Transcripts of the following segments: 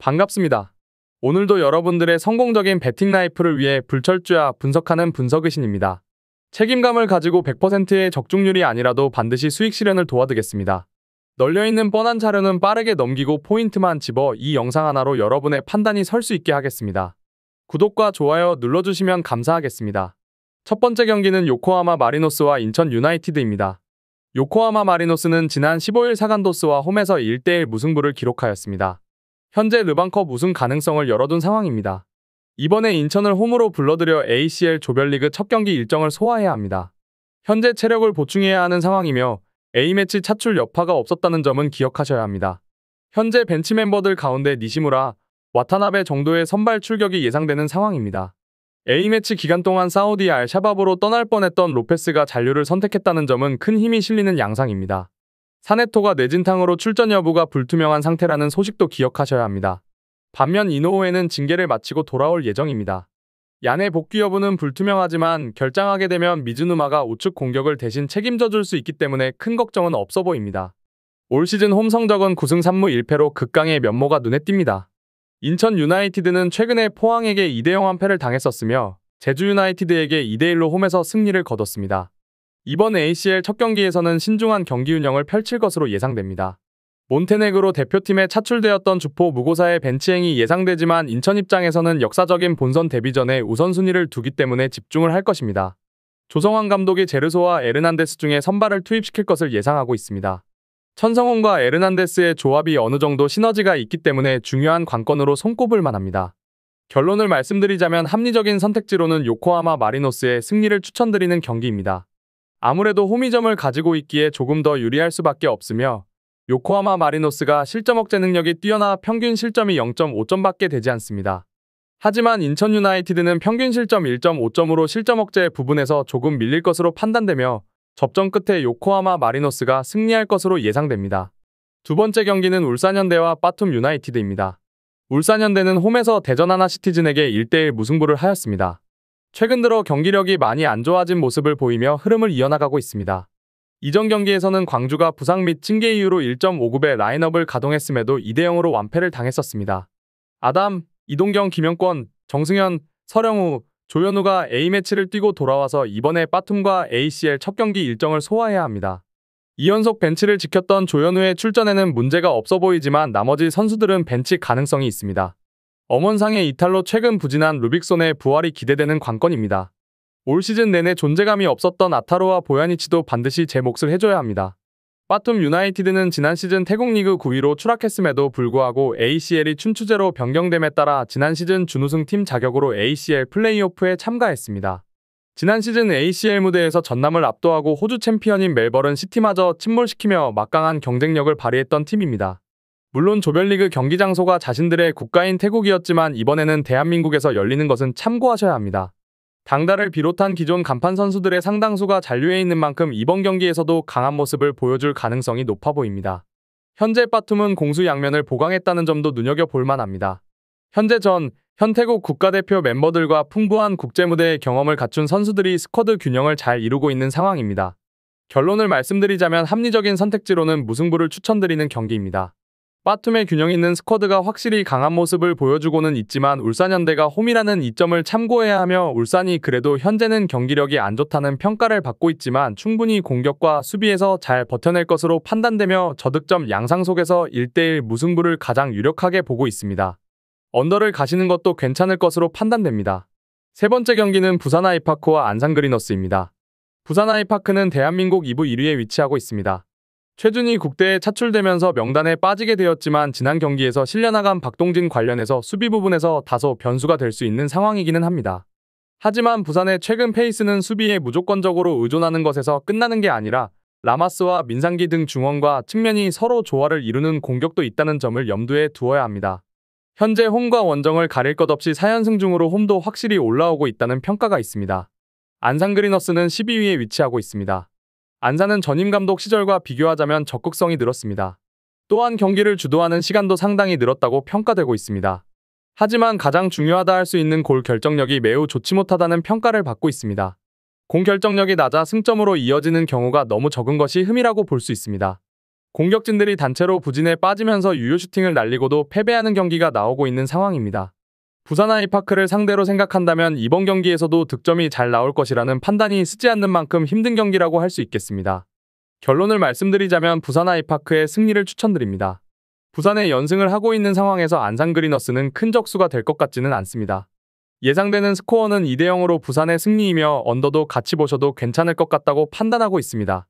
반갑습니다. 오늘도 여러분들의 성공적인 배팅 라이프를 위해 불철주야 분석하는 분석의신입니다. 책임감을 가지고 100%의 적중률이 아니라도 반드시 수익 실현을 도와드리겠습니다. 널려있는 뻔한 자료는 빠르게 넘기고 포인트만 집어 이 영상 하나로 여러분의 판단이 설 수 있게 하겠습니다. 구독과 좋아요 눌러주시면 감사하겠습니다. 첫 번째 경기는 요코하마 마리노스와 인천 유나이티드입니다. 요코하마 마리노스는 지난 15일 사간도스와 홈에서 1대1 무승부를 기록하였습니다. 현재 르반컵 우승 가능성을 열어둔 상황입니다. 이번에 인천을 홈으로 불러들여 ACL 조별리그 첫 경기 일정을 소화해야 합니다. 현재 체력을 보충해야 하는 상황이며 A매치 차출 여파가 없었다는 점은 기억하셔야 합니다. 현재 벤치 멤버들 가운데 니시무라, 와타나베 정도의 선발 출격이 예상되는 상황입니다. A매치 기간 동안 사우디 알샤바브로 떠날 뻔했던 로페스가 잔류를 선택했다는 점은 큰 힘이 실리는 양상입니다. 사네토가 뇌진탕으로 출전 여부가 불투명한 상태라는 소식도 기억하셔야 합니다. 반면 이노우에는 징계를 마치고 돌아올 예정입니다. 얀의 복귀 여부는 불투명하지만 결장하게 되면 미즈누마가 우측 공격을 대신 책임져 줄 수 있기 때문에 큰 걱정은 없어 보입니다. 올 시즌 홈 성적은 9승 3무 1패로 극강의 면모가 눈에 띕니다. 인천 유나이티드는 최근에 포항에게 2대0 완패를 당했었으며 제주 유나이티드에게 2대1로 홈에서 승리를 거뒀습니다. 이번 ACL 첫 경기에서는 신중한 경기 운영을 펼칠 것으로 예상됩니다. 몬테네그로 대표팀에 차출되었던 주포 무고사의 벤치행이 예상되지만 인천 입장에서는 역사적인 본선 데뷔전에 우선순위를 두기 때문에 집중을 할 것입니다. 조성환 감독이 제르소와 에르난데스 중에 선발을 투입시킬 것을 예상하고 있습니다. 천성훈과 에르난데스의 조합이 어느 정도 시너지가 있기 때문에 중요한 관건으로 손꼽을 만합니다. 결론을 말씀드리자면 합리적인 선택지로는 요코하마 마리노스의 승리를 추천드리는 경기입니다. 아무래도 홈이점을 가지고 있기에 조금 더 유리할 수밖에 없으며 요코하마 마리노스가 실점 억제 능력이 뛰어나 평균 실점이 0.5점밖에 되지 않습니다. 하지만 인천 유나이티드는 평균 실점 1.5점으로 실점 억제 부분에서 조금 밀릴 것으로 판단되며 접전 끝에 요코하마 마리노스가 승리할 것으로 예상됩니다. 두 번째 경기는 울산현대와 빠툼 유나이티드입니다. 울산현대는 홈에서 대전 하나시티즌에게 1대1 무승부를 하였습니다. 최근 들어 경기력이 많이 안 좋아진 모습을 보이며 흐름을 이어나가고 있습니다. 이전 경기에서는 광주가 부상 및 징계 이후로 1.5급의 라인업을 가동했음에도 2대0으로 완패를 당했었습니다. 아담, 이동경, 김영권, 정승현, 서령우, 조현우가 A매치를 뛰고 돌아와서 이번에 빠툼과 ACL 첫 경기 일정을 소화해야 합니다. 2연속 벤치를 지켰던 조현우의 출전에는 문제가 없어 보이지만 나머지 선수들은 bench 가능성이 있습니다. 엄원상의 이탈로 최근 부진한 루빅손의 부활이 기대되는 관건입니다. 올 시즌 내내 존재감이 없었던 아타로와 보야니치도 반드시 제 몫을 해줘야 합니다. 빠툼 유나이티드는 지난 시즌 태국 리그 9위로 추락했음에도 불구하고 ACL이 춘추제로 변경됨에 따라 지난 시즌 준우승팀 자격으로 ACL 플레이오프에 참가했습니다. 지난 시즌 ACL 무대에서 전남을 압도하고 호주 챔피언인 멜버른 시티마저 침몰시키며 막강한 경쟁력을 발휘했던 팀입니다. 물론 조별리그 경기 장소가 자신들의 국가인 태국이었지만 이번에는 대한민국에서 열리는 것은 참고하셔야 합니다. 당달을 비롯한 기존 간판 선수들의 상당수가 잔류해 있는 만큼 이번 경기에서도 강한 모습을 보여줄 가능성이 높아 보입니다. 현재 빠툼은 공수 양면을 보강했다는 점도 눈여겨볼 만합니다. 현재 현태국 국가대표 멤버들과 풍부한 국제무대의 경험을 갖춘 선수들이 스쿼드 균형을 잘 이루고 있는 상황입니다. 결론을 말씀드리자면 합리적인 선택지로는 무승부를 추천드리는 경기입니다. 빠툼의 균형 있는 스쿼드가 확실히 강한 모습을 보여주고는 있지만 울산현대가 홈이라는 이점을 참고해야 하며 울산이 그래도 현재는 경기력이 안 좋다는 평가를 받고 있지만 충분히 공격과 수비에서 잘 버텨낼 것으로 판단되며 저득점 양상 속에서 1대1 무승부를 가장 유력하게 보고 있습니다. 언더를 가시는 것도 괜찮을 것으로 판단됩니다. 세 번째 경기는 부산 아이파크와 안산 그리너스입니다. 부산 아이파크는 대한민국 2부 1위에 위치하고 있습니다. 최준희 국대에 차출되면서 명단에 빠지게 되었지만 지난 경기에서 실려나간 박동진 관련해서 수비 부분에서 다소 변수가 될 수 있는 상황이기는 합니다. 하지만 부산의 최근 페이스는 수비에 무조건적으로 의존하는 것에서 끝나는 게 아니라 라마스와 민상기 등 중원과 측면이 서로 조화를 이루는 공격도 있다는 점을 염두에 두어야 합니다. 현재 홈과 원정을 가릴 것 없이 4연승 중으로 홈도 확실히 올라오고 있다는 평가가 있습니다. 안산 그리너스는 12위에 위치하고 있습니다. 안산은 전임 감독 시절과 비교하자면 적극성이 늘었습니다. 또한 경기를 주도하는 시간도 상당히 늘었다고 평가되고 있습니다. 하지만 가장 중요하다 할 수 있는 골 결정력이 매우 좋지 못하다는 평가를 받고 있습니다. 공 결정력이 낮아 승점으로 이어지는 경우가 너무 적은 것이 흠이라고 볼 수 있습니다. 공격진들이 단체로 부진에 빠지면서 유효 슈팅을 날리고도 패배하는 경기가 나오고 있는 상황입니다. 부산 아이파크를 상대로 생각한다면 이번 경기에서도 득점이 잘 나올 것이라는 판단이 쓰지 않는 만큼 힘든 경기라고 할 수 있겠습니다. 결론을 말씀드리자면 부산 아이파크의 승리를 추천드립니다. 부산에 연승을 하고 있는 상황에서 안산 그리너스는 큰 적수가 될 것 같지는 않습니다. 예상되는 스코어는 2대0으로 부산의 승리이며 언더도 같이 보셔도 괜찮을 것 같다고 판단하고 있습니다.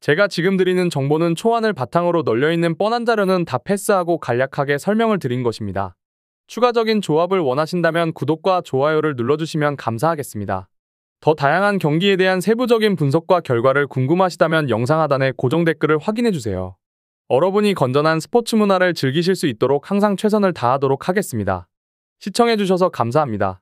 제가 지금 드리는 정보는 초안을 바탕으로 널려있는 뻔한 자료는 다 패스하고 간략하게 설명을 드린 것입니다. 추가적인 조합을 원하신다면 구독과 좋아요를 눌러주시면 감사하겠습니다. 더 다양한 경기에 대한 세부적인 분석과 결과를 궁금하시다면 영상 하단에 고정 댓글을 확인해주세요. 여러분이 건전한 스포츠 문화를 즐기실 수 있도록 항상 최선을 다하도록 하겠습니다. 시청해주셔서 감사합니다.